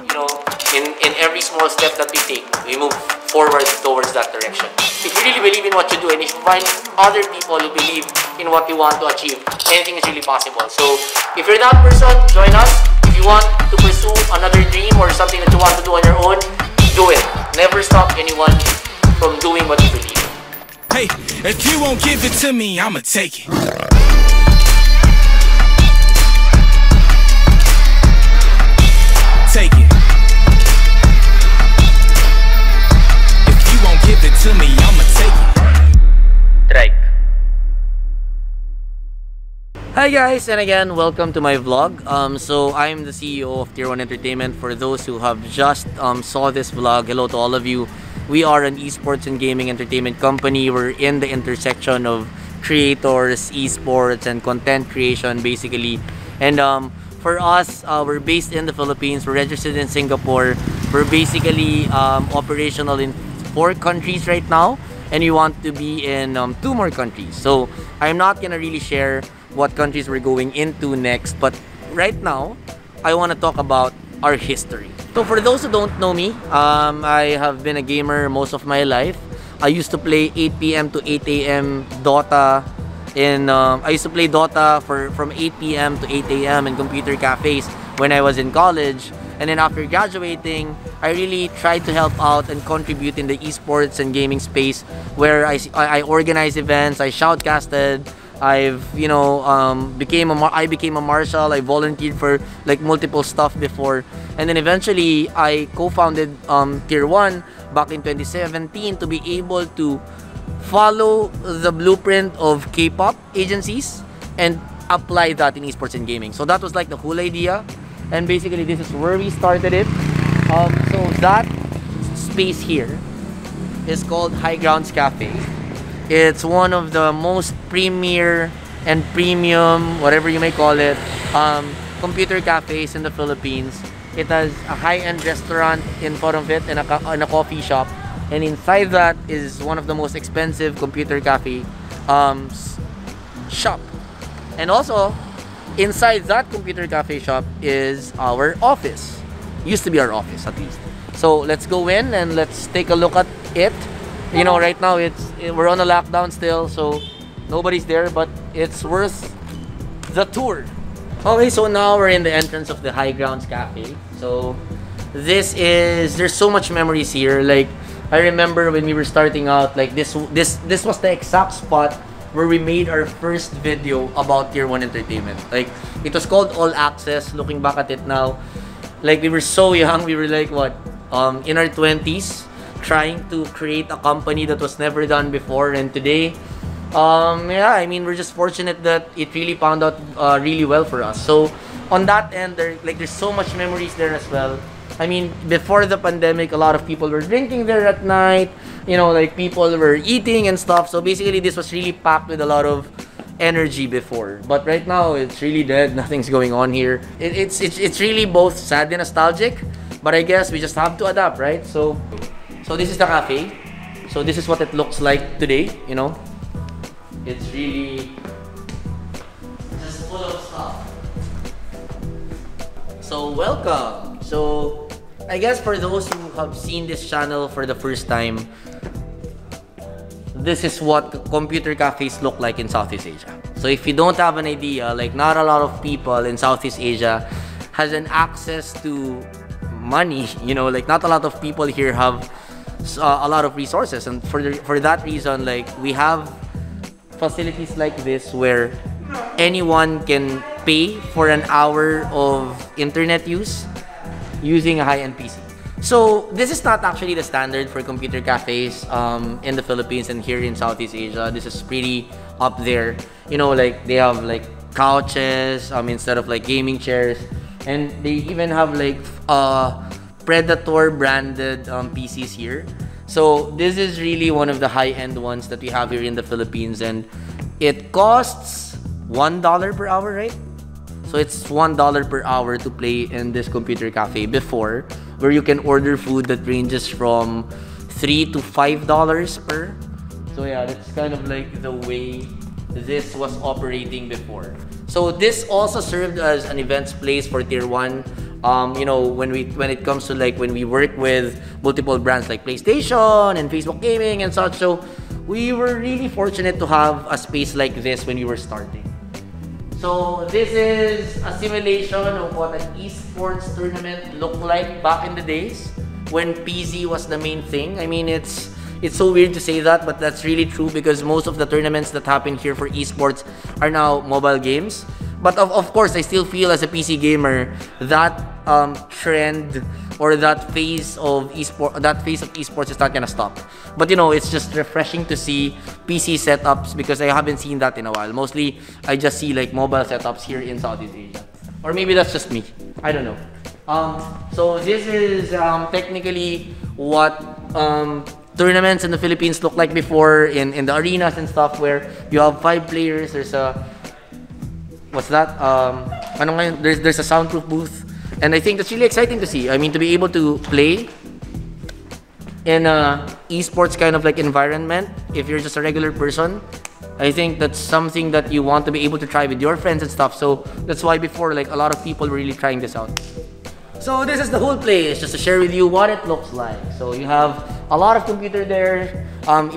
you know, in every small step that we take, we move forward towards that direction. If you really believe in what you do and if you find other people who believe in what you want to achieve, anything is really possible. So if you're that person, join us. If you want to pursue another dream or something that you want to do on your own, do it. Never stop anyone from doing what you believe. Hey, if you won't give it to me, I'ma take it. Take it. If you won't give it to me, I'ma take it. Tryke. Hi guys, and again, welcome to my vlog. So I'm the CEO of Tier 1 Entertainment. For those who have just saw this vlog, hello to all of you. We are an esports and gaming entertainment company. We're in the intersection of creators, esports, and content creation, basically. And for us, we're based in the Philippines. We're registered in Singapore. We're basically operational in 4 countries right now, and we want to be in 2 more countries. So I'm not gonna really share what countries we're going into next, but right now I want to talk about our history. So for those who don't know me, I have been a gamer most of my life. I used to play 8 p.m. to 8 a.m. Dota. I used to play Dota from 8 p.m. to 8 a.m. in computer cafes when I was in college. And then after graduating, I really tried to help out and contribute in the esports and gaming space, where I organize events, I shoutcasted, I became a marshal. I volunteered for like multiple stuff before, and then eventually I co-founded Tier 1 back in 2017 to be able to follow the blueprint of K-pop agencies and apply that in esports and gaming. So that was like the whole idea, and basically this is where we started it. So that space here is called High Grounds Cafe. It's one of the most premier and premium, whatever you may call it, computer cafes in the Philippines. It has a high-end restaurant in front of it and a coffee shop. And inside that is one of the most expensive computer cafe shop. And also, inside that computer cafe shop is our office. Used to be our office, at least. So let's go in and let's take a look at it. You know, right now we're on a lockdown still, so nobody's there, but it's worth the tour. Okay, so now we're in the entrance of the High Grounds Cafe. So there's so much memories here. Like, I remember when we were starting out, like this was the exact spot where we made our first video about Tier 1 Entertainment. Like, it was called All Access. Looking back at it now, like, we were so young. We were like, what, in our 20s, trying to create a company that was never done before. And today, yeah, I mean, we're just fortunate that it really found out really well for us. So on that end, there's so much memories there as well. I mean, before the pandemic, a lot of people were drinking there at night. You know, like, people were eating and stuff. So basically, this was really packed with a lot of energy before. But right now, it's really dead. Nothing's going on here. It's really both sad and nostalgic. But I guess we just have to adapt, right? So this is the cafe. So this is what it looks like today, you know. It's really just full of stuff. So welcome. So I guess for those who have seen this channel for the first time, this is what computer cafes look like in Southeast Asia. So if you don't have an idea, like, not a lot of people in Southeast Asia has an access to money, you know, like, not a lot of people here have a lot of resources, and for that reason, like, we have facilities like this where anyone can pay for an hour of internet use using a high-end PC. So this is not actually the standard for computer cafes in the Philippines and here in Southeast Asia. This is pretty up there. You know, like, they have like couches instead of like gaming chairs, and they even have like Predator branded PCs here. So this is really one of the high-end ones that we have here in the Philippines, and it costs $1 per hour, right? So it's $1 per hour to play in this computer cafe before, where you can order food that ranges from $3 to $5 per. So yeah, that's kind of like the way this was operating before. So this also served as an events place for Tier 1. You know, when it comes to like when we work with multiple brands like PlayStation and Facebook Gaming and such. So we were really fortunate to have a space like this when we were starting. So this is a simulation of what an esports tournament looked like back in the days when PC was the main thing. I mean, it's so weird to say that, but that's really true because most of the tournaments that happen here for esports are now mobile games. But of course, I still feel as a PC gamer that trend or that phase of esports is not gonna stop. But you know, it's just refreshing to see PC setups because I haven't seen that in a while. Mostly, I just see like mobile setups here in Southeast Asia, or maybe that's just me. I don't know. So this is technically what tournaments in the Philippines look like before in the arenas and stuff, where you have 5 players. There's a what's that? There's a soundproof booth. And I think that's really exciting to see. I mean, to be able to play in a esports kind of like environment, if you're just a regular person, I think that's something that you want to be able to try with your friends and stuff. So that's why before, like, a lot of people were really trying this out. So this is the whole place, just to share with you what it looks like. So you have a lot of computer there.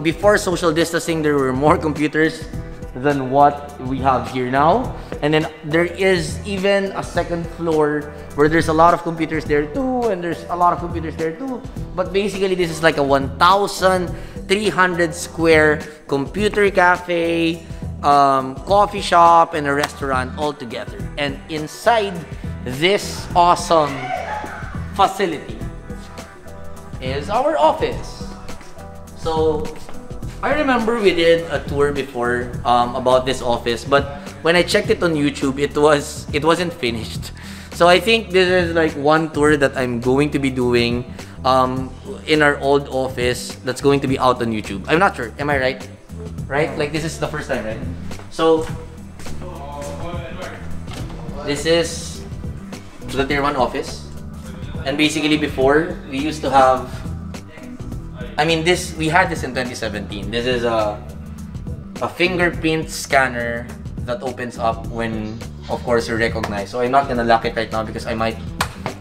Before social distancing, there were more computers than what we have here now. And then there is even a second floor where there's a lot of computers there too, and there's a lot of computers there too. But basically, this is like a 1,300 square computer cafe, coffee shop, and a restaurant all together. And inside this awesome facility is our office. So I remember we did a tour before about this office, but when I checked it on YouTube, it wasn't finished. So I think this is like one tour that I'm going to be doing in our old office that's going to be out on YouTube. I'm not sure. Am I right? Right? Like this is the first time, right? So this is the Tier 1 office. And basically before, we used to have, I mean, we had this in 2017. This is a fingerprint scanner that opens up when, of course, you're recognized. So I'm not gonna lock it right now because I might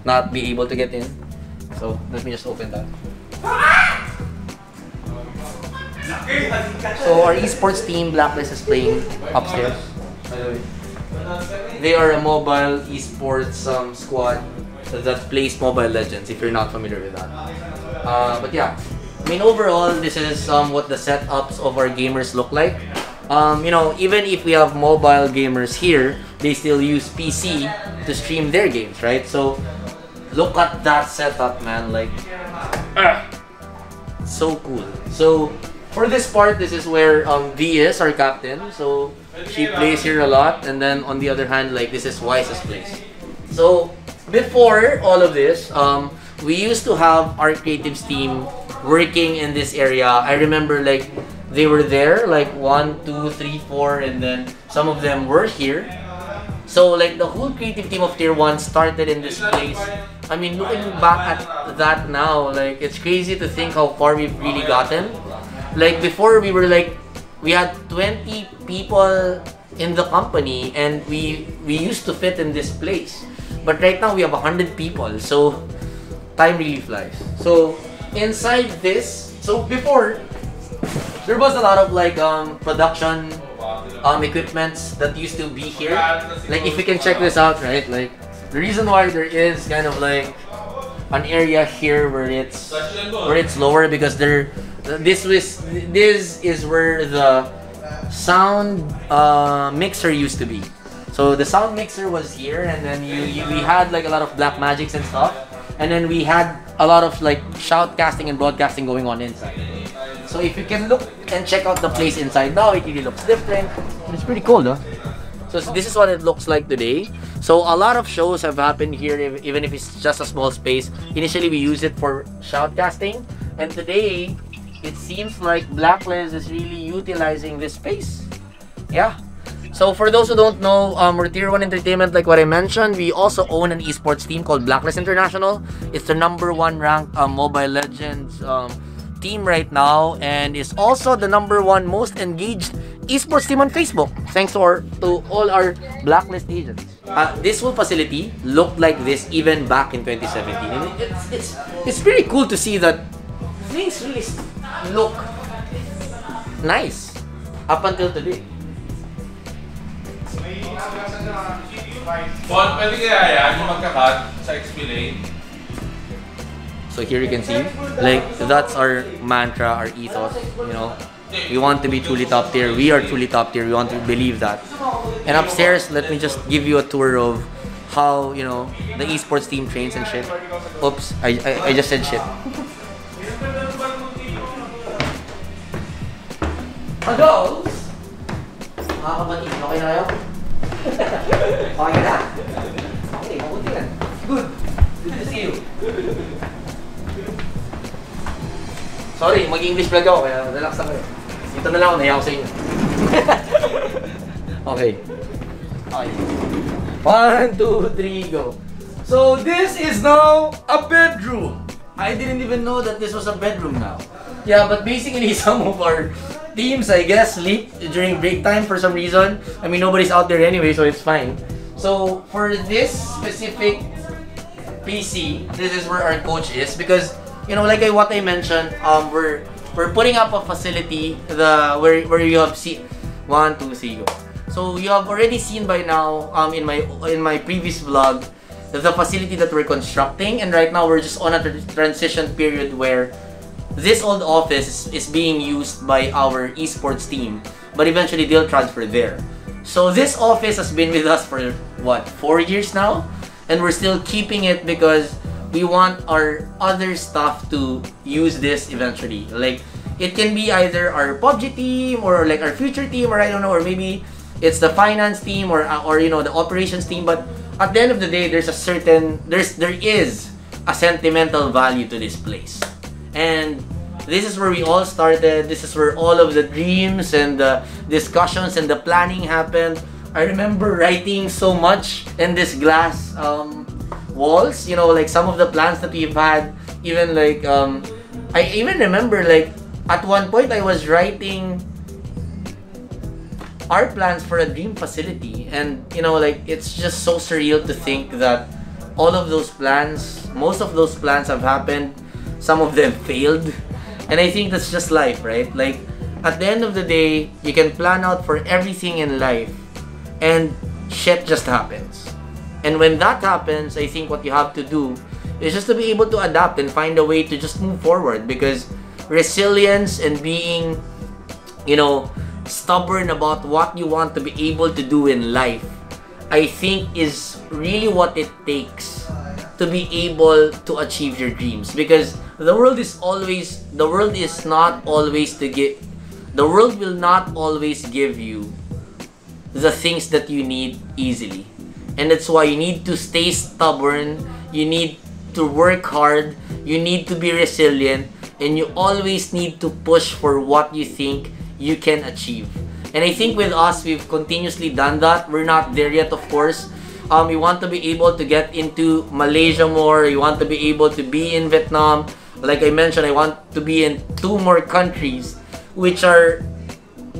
not be able to get in. So let me just open that. So our esports team, Blacklist, is playing upstairs. By the way, they are a mobile esports squad that plays Mobile Legends. If you're not familiar with that, but yeah. I mean, overall, this is what the setups of our gamers look like. You know, even if we have mobile gamers here, they still use PC to stream their games, right? So, look at that setup, man. Like, so cool. So, for this part, this is where V is our captain. So, she plays here a lot. And then, on the other hand, like, this is Wise's place. So, before all of this, we used to have our creatives team working in this area. I remember like they were there like 1, 2, 3, 4, and then some of them were here. So like the whole creative team of Tier 1 started in this place. I mean, looking back at that now, like it's crazy to think how far we've really gotten. Like before we had 20 people in the company and we used to fit in this place. But right now we have 100 people. So time really flies. So inside this, so before there was a lot of like production equipments that used to be here. Like if you can check this out, right? Like the reason why there is kind of like an area here where it's lower because this is where the sound mixer used to be. So the sound mixer was here, and then we had like a lot of black magics and stuff, and then we had a lot of like shoutcasting and broadcasting going on inside. So if you can look and check out the place inside now, it really looks different. It's pretty cool, though. So this is what it looks like today. So a lot of shows have happened here, even if it's just a small space. Initially, we use it for shoutcasting, and today it seems like Blacklist is really utilizing this space. Yeah. So for those who don't know, we're Tier 1 Entertainment, like what I mentioned. We also own an esports team called Blacklist International. It's the #1 ranked Mobile Legends team right now, and is also the #1 most engaged esports team on Facebook, thanks to all our Blacklist agents. This whole facility looked like this even back in 2017. And it's pretty cool to see that things really look nice up until today. Paul, pwede kaya yan yung magka-cut sa XP lane? So here you can see, like, that's our mantra, our ethos, you know. We want to be truly top tier. We are truly top tier. We want to believe that. And upstairs, let me just give you a tour of how, you know, the esports team trains and shit. Oops, I just said shit. Adults! Mga kapatid, okay na kayo? Okay na. Okay, mabuti yan. Good. Good to see you. Sorry, mag-English vlog ako, kaya relax lang kayo. Dito na lang ako, nahiya ako sa inyo. Okay. Okay. 1, 2, 3, go. So, this is now a bedroom. I didn't even know that this was a bedroom now. Yeah, but basically, some of our teams, I guess, sleep during break time for some reason. I mean, nobody's out there anyway, so it's fine. So, for this specific PC, this is where our coach is, because, you know, like what I mentioned, we're putting up a facility where you have seen 1, 2, 3, go. So you have already seen by now in my previous vlog the facility that we're constructing, and right now we're just on a transition period where this old office is being used by our esports team, but eventually they'll transfer there. So this office has been with us for what, 4 years now, and we're still keeping it because we want our other staff to use this eventually. Like, it can be either our PUBG team or like our future team, or I don't know, or maybe it's the finance team or you know, the operations team. But at the end of the day, there is a sentimental value to this place, and this is where we all started. This is where all of the dreams and the discussions and the planning happened. I remember writing so much in this glass walls, you know, like some of the plans that we've had. Even like I even remember, like, at one point I was writing our plans for a dream facility, and you know, like, it's just so surreal to think that all of those plans, most of those plans have happened. Some of them failed, and I think that's just life, right? Like, at the end of the day, you can plan out for everything in life and shit just happens. And when that happens, I think what you have to do is just to be able to adapt and find a way to just move forward, because resilience and being, you know, stubborn about what you want to be able to do in life, I think the world will not always give you the things that you need easily. And that's why you need to stay stubborn, you need to work hard, you need to be resilient, and you always need to push for what you think you can achieve. And I think with us, we've continuously done that. We're not there yet, of course. We want to be able to get into Malaysia more. We want to be able to be in Vietnam. Like I mentioned, I want to be in 2 more countries, which are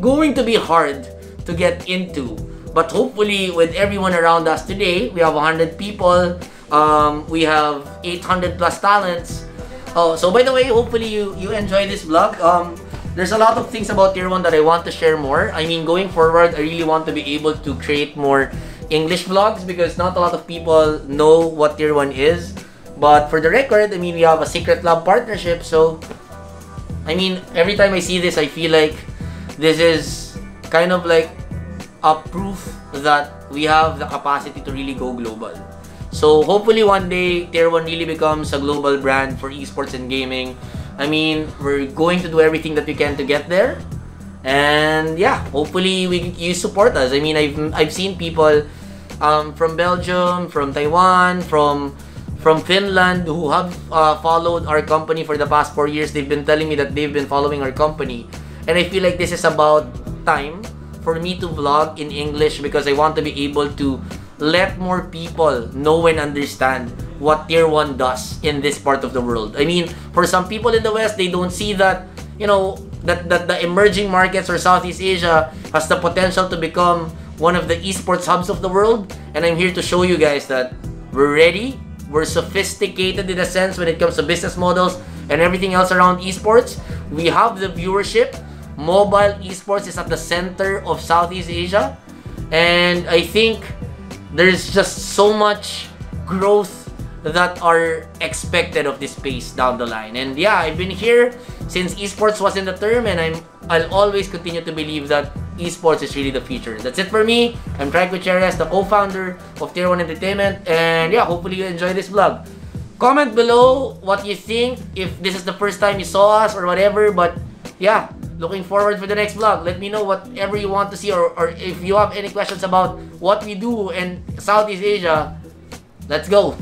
going to be hard to get into. But hopefully, with everyone around us today, we have 100 people. We have 800 plus talents. Oh, so by the way, hopefully you enjoy this vlog. There's a lot of things about Tier 1 that I want to share more. I mean, going forward, I really want to be able to create more English vlogs, because not a lot of people know what Tier 1 is. But for the record, I mean, we have a Secret Lab partnership. So, I mean, every time I see this, I feel like this is kind of like a proof that we have the capacity to really go global. So hopefully one day Tier 1 really becomes a global brand for esports and gaming. I mean, we're going to do everything that we can to get there. And yeah, hopefully you support us. I mean, I've seen people from Belgium, from Taiwan, from Finland who have followed our company for the past 4 years. They've been telling me that they've been following our company. And I feel like this is about time for me to vlog in English, because I want to be able to let more people know and understand what Tier 1 does in this part of the world. I mean, for some people in the West, they don't see that, you know, that the emerging markets or Southeast Asia has the potential to become one of the esports hubs of the world, and I'm here to show you guys that we're ready, we're sophisticated in a sense when it comes to business models and everything else around esports. We have the viewership. Mobile esports is at the center of Southeast Asia, and I think there's just so much growth that are expected of this space down the line. And yeah, I've been here since esports was in the term, and I'll always continue to believe that esports is really the future. That's it for me. I'm Tryke Gutierrez, the co-founder of Tier 1 Entertainment, and yeah, hopefully you enjoy this vlog. Comment below what you think, if this is the first time you saw us or whatever, but yeah, looking forward for the next vlog. Let me know whatever you want to see, or if you have any questions about what we do in Southeast Asia. Let's go!